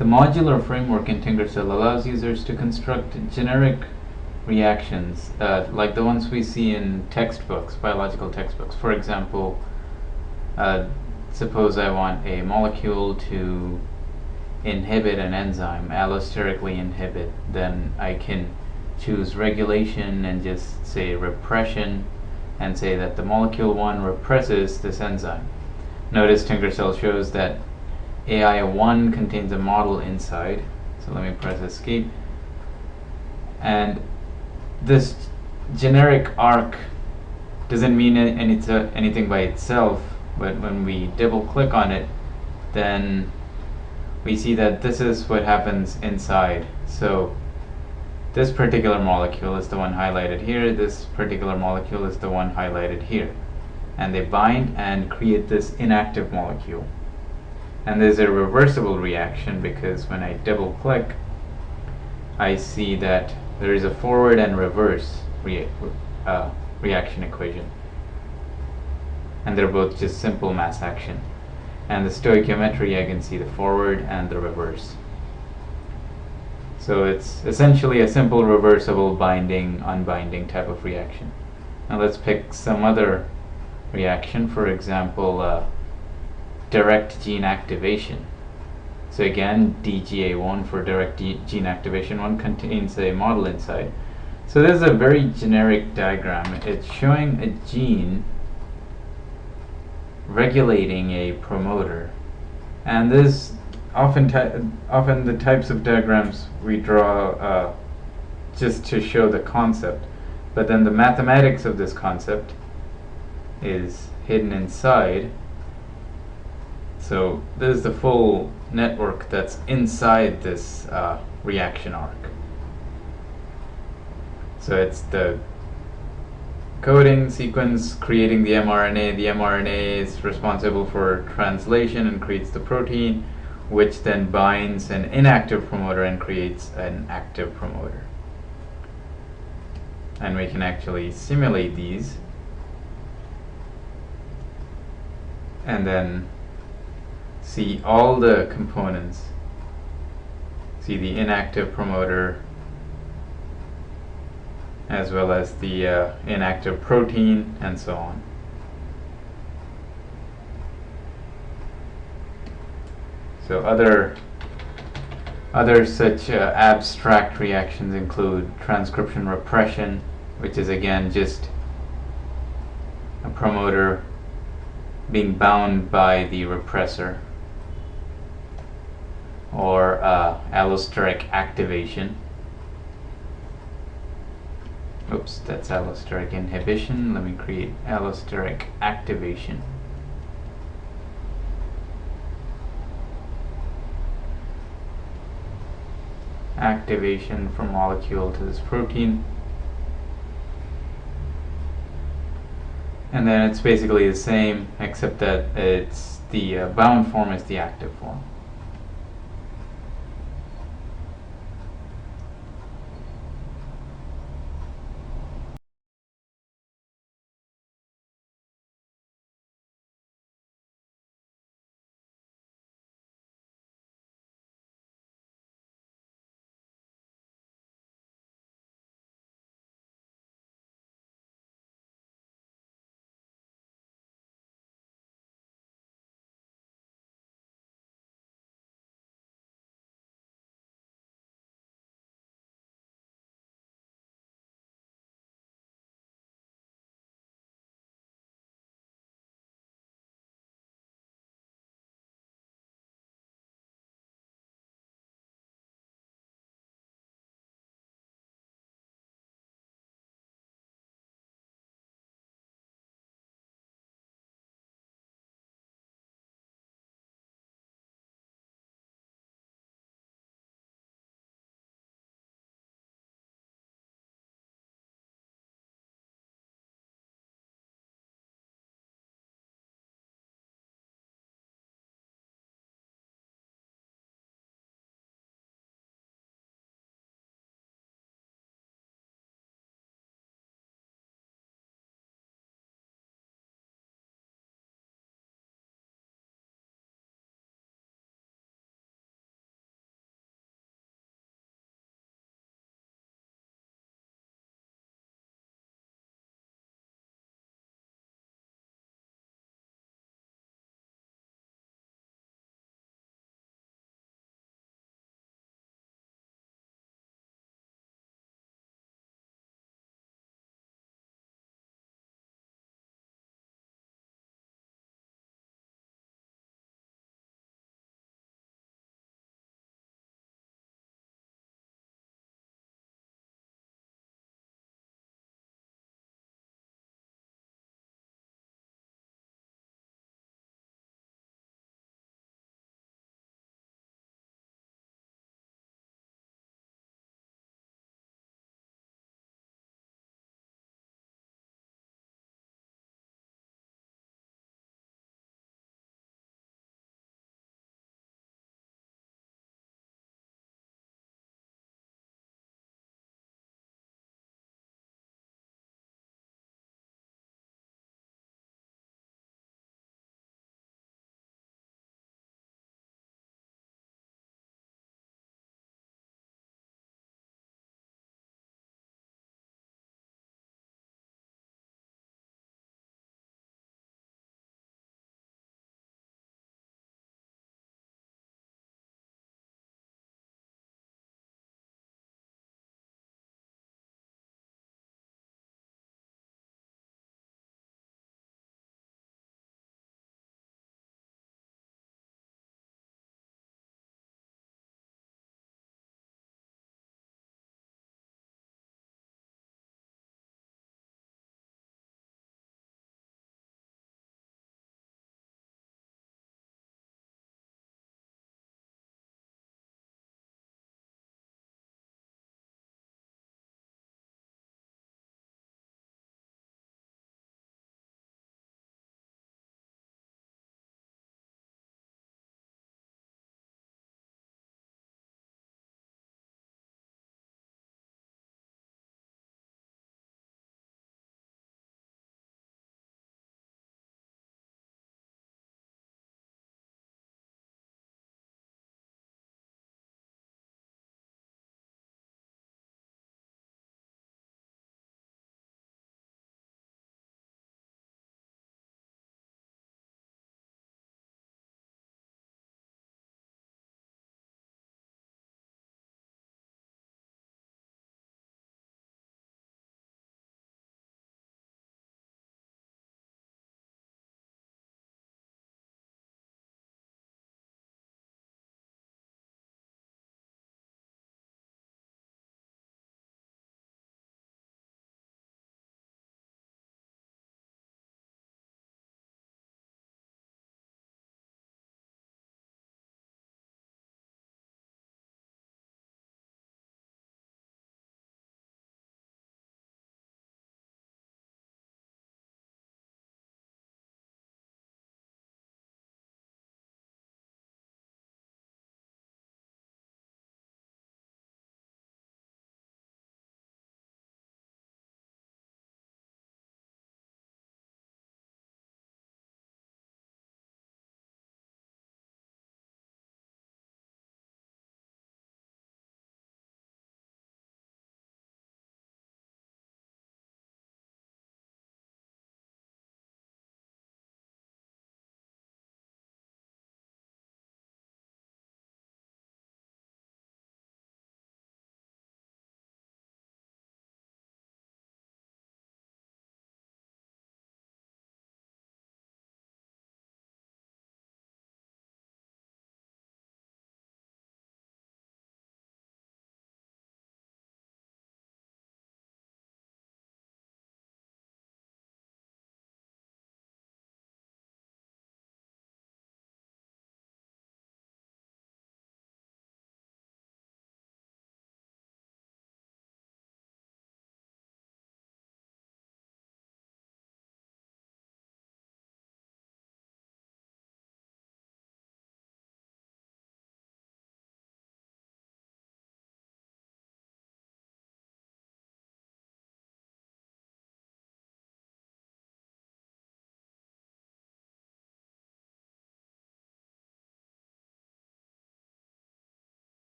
The modular framework in TinkerCell allows users to construct generic reactions like the ones we see in textbooks, biological textbooks. For example, suppose I want a molecule to inhibit an enzyme, allosterically inhibit, then I can choose regulation and just say repression and say that the molecule 1 represses this enzyme. Notice TinkerCell shows that AI1 contains a model inside, so let me press escape, and this generic arc doesn't mean anything by itself, but when we double click on it, then we see that this is what happens inside. So this particular molecule is the one highlighted here, this particular molecule is the one highlighted here, and they bind and create this inactive molecule. And there's a reversible reaction because when I double click, I see that there is a forward and reverse reaction equation, and they're both just simple mass action. And the stoichiometry, I can see the forward and the reverse. So it's essentially a simple reversible binding unbinding type of reaction. Now let's pick some other reaction, for example direct gene activation. So again, DGA1 for direct gene activation 1 contains a model inside. So this is a very generic diagram. It's showing a gene regulating a promoter, and this often the types of diagrams we draw just to show the concept, but then the mathematics of this concept is hidden inside. So this is the full network that's inside this reaction arc. So it's the coding sequence creating the mRNA. The mRNA is responsible for translation and creates the protein, which then binds an inactive promoter and creates an active promoter. And we can actually simulate these and then see all the components. See the inactive promoter as well as the inactive protein and so on. So other such abstract reactions include transcription repression, which is again just a promoter being bound by the repressor, or allosteric activation. Oops, that's allosteric inhibition. Let me create allosteric activation. Activation from molecule to this protein. And then it's basically the same, except that it's the bound form is the active form.